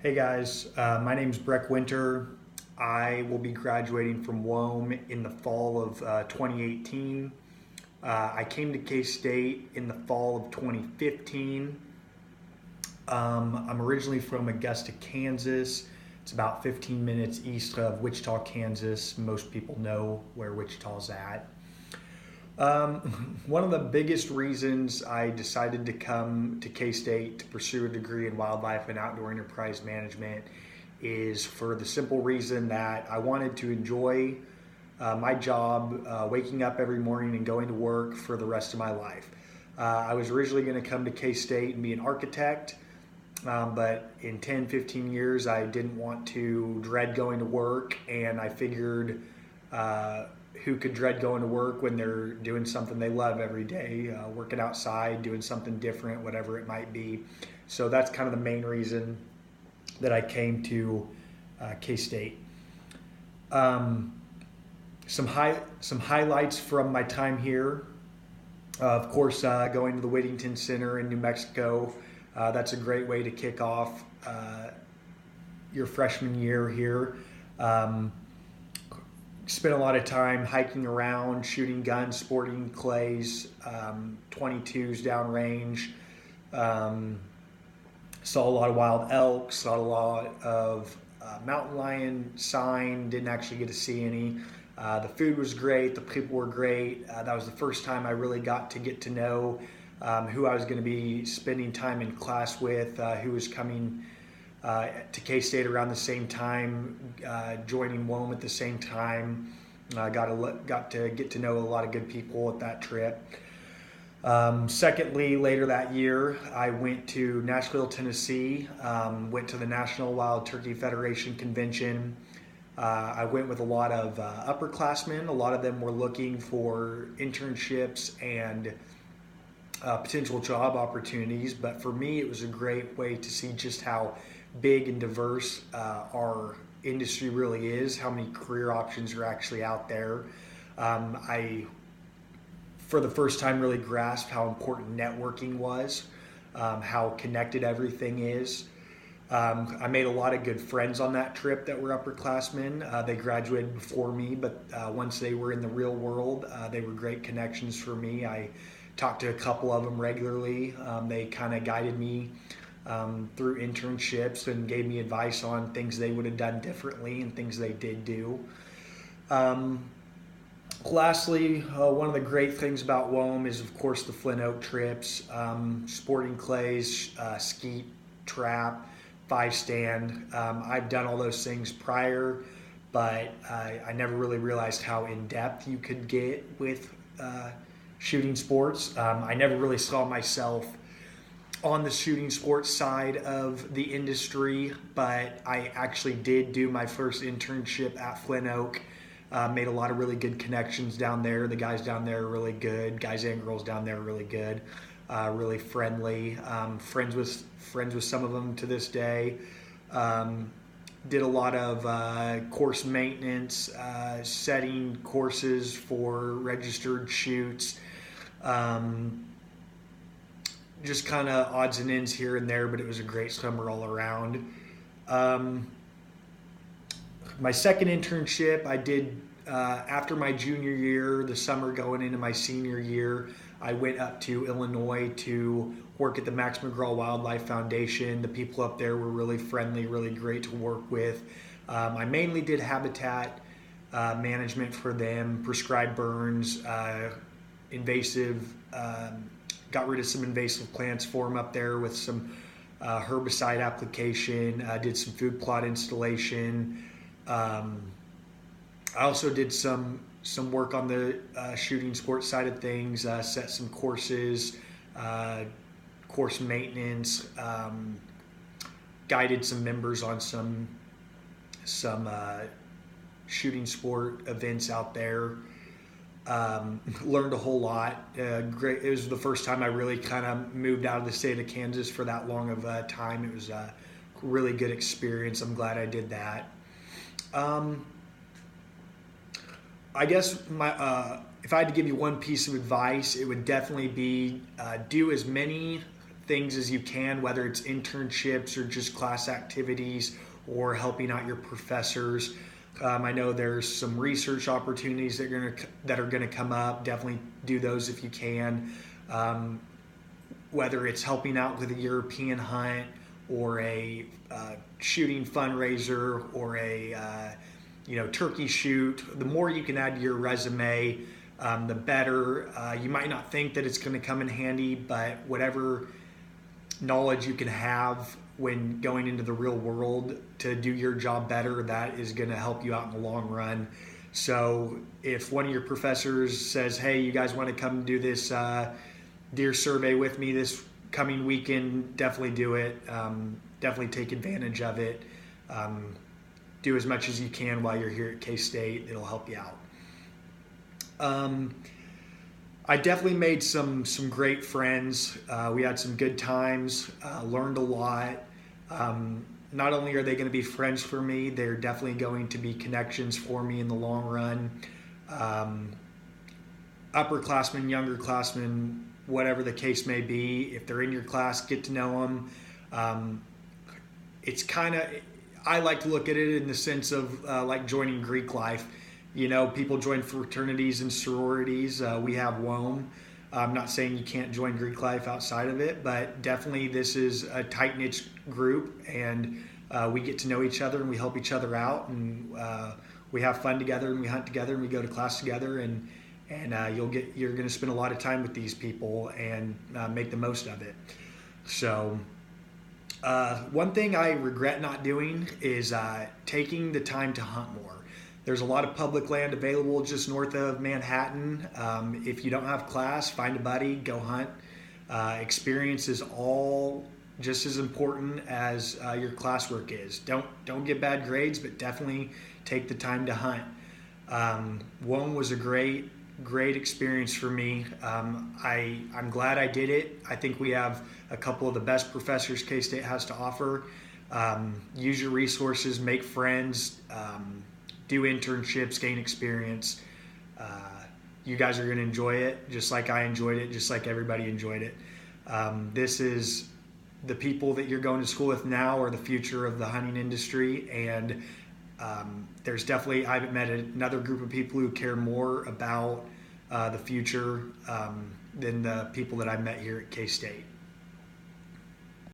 Hey guys, my name's Breck. I will be graduating from WOEM in the fall of 2018. I came to K-State in the fall of 2015. I'm originally from Augusta, Kansas. It's about 15 minutes east of Wichita, Kansas. Most people know where Wichita's at. One of the biggest reasons I decided to come to K-State to pursue a degree in wildlife and outdoor enterprise management is for the simple reason that I wanted to enjoy my job, waking up every morning and going to work for the rest of my life. I was originally going to come to K-State and be an architect, but in 10, 15 years, I didn't want to dread going to work, and I figured who could dread going to work when they're doing something they love every day, working outside, doing something different, whatever it might be. So that's kind of the main reason that I came to K-State. Some highlights from my time here. Of course, going to the Whittington Center in New Mexico. That's a great way to kick off your freshman year here. Spent a lot of time hiking around, shooting guns, sporting clays, 22s downrange. Saw a lot of wild elk, saw a lot of mountain lion sign, didn't actually get to see any. The food was great, the people were great. That was the first time I really got to get to know who I was going to be spending time in class with, who was coming to K-State around the same time, joining WOEM at the same time. Got to get to know a lot of good people at that trip. Secondly, later that year, I went to Nashville, Tennessee, went to the National Wild Turkey Federation Convention. I went with a lot of upperclassmen. A lot of them were looking for internships and potential job opportunities, but for me, it was a great way to see just how big and diverse our industry really is, how many career options are actually out there. I, for the first time, really grasped how important networking was, how connected everything is. I made a lot of good friends on that trip that were upperclassmen. They graduated before me, but once they were in the real world, they were great connections for me. I talked to a couple of them regularly. They kind of guided me through internships and gave me advice on things they would have done differently and things they did do. Lastly, one of the great things about WOEM is, of course, the Flint Oak trips, sporting clays, skeet, trap, five stand. I've done all those things prior, but I never really realized how in-depth you could get with shooting sports. I never really saw myself on the shooting sports side of the industry, but I actually did do my first internship at Flint Oak. Made a lot of really good connections down there. The guys down there are really good. Guys and girls down there are really good. Really friendly. Friends with some of them to this day. Did a lot of course maintenance, setting courses for registered shoots. Just kind of odds and ends here and there, but it was a great summer all around. My second internship I did after my junior year, the summer going into my senior year. I went up to Illinois to work at the Max McGraw Wildlife Foundation. The people up there were really friendly, really great to work with. I mainly did habitat management for them, prescribed burns, invasive, got rid of some invasive plants for them up there with some herbicide application, did some food plot installation. I also did some work on the shooting sports side of things, set some courses, course maintenance, guided some members on some shooting sport events out there. Learned a whole lot. Great. It was the first time I really kind of moved out of the state of Kansas for that long of a time. It was a really good experience. I'm glad I did that. I guess if I had to give you one piece of advice, it would definitely be do as many things as you can, whether it's internships or just class activities or helping out your professors. I know there's some research opportunities that are going to come up. Definitely do those if you can. Whether it's helping out with a European hunt or a shooting fundraiser or a turkey shoot, the more you can add to your resume, the better. You might not think that it's going to come in handy, but whatever knowledge you can have when going into the real world to do your job better, that is going to help you out in the long run. So if one of your professors says, hey, you guys want to come do this deer survey with me this coming weekend, definitely do it. Definitely take advantage of it. Do as much as you can while you're here at K-State. It'll help you out. I definitely made some great friends. We had some good times, learned a lot. Not only are they going to be friends for me, they're definitely going to be connections for me in the long run. Upperclassmen, younger-classmen, whatever the case may be, if they're in your class, get to know them. It's kind of, I like to look at it in the sense of like joining Greek life. People join fraternities and sororities. We have WOEM. I'm not saying you can't join Greek life outside of it, but definitely this is a tight-knit group, and we get to know each other and we help each other out, and we have fun together, and we hunt together, and we go to class together, and you're going to spend a lot of time with these people and make the most of it. So one thing I regret not doing is taking the time to hunt more. There's a lot of public land available just north of Manhattan. If you don't have class, find a buddy, go hunt. Experience is all just as important as your classwork is. Don't get bad grades, but definitely take the time to hunt. WOEM was a great experience for me. I'm glad I did it. I think we have a couple of the best professors K-State has to offer. Use your resources, make friends, do internships, gain experience. You guys are going to enjoy it just like I enjoyed it, just like everybody enjoyed it. This is the people that you're going to school with now are the future of the hunting industry, and there's definitely, I haven't met another group of people who care more about the future than the people that I met here at K-State.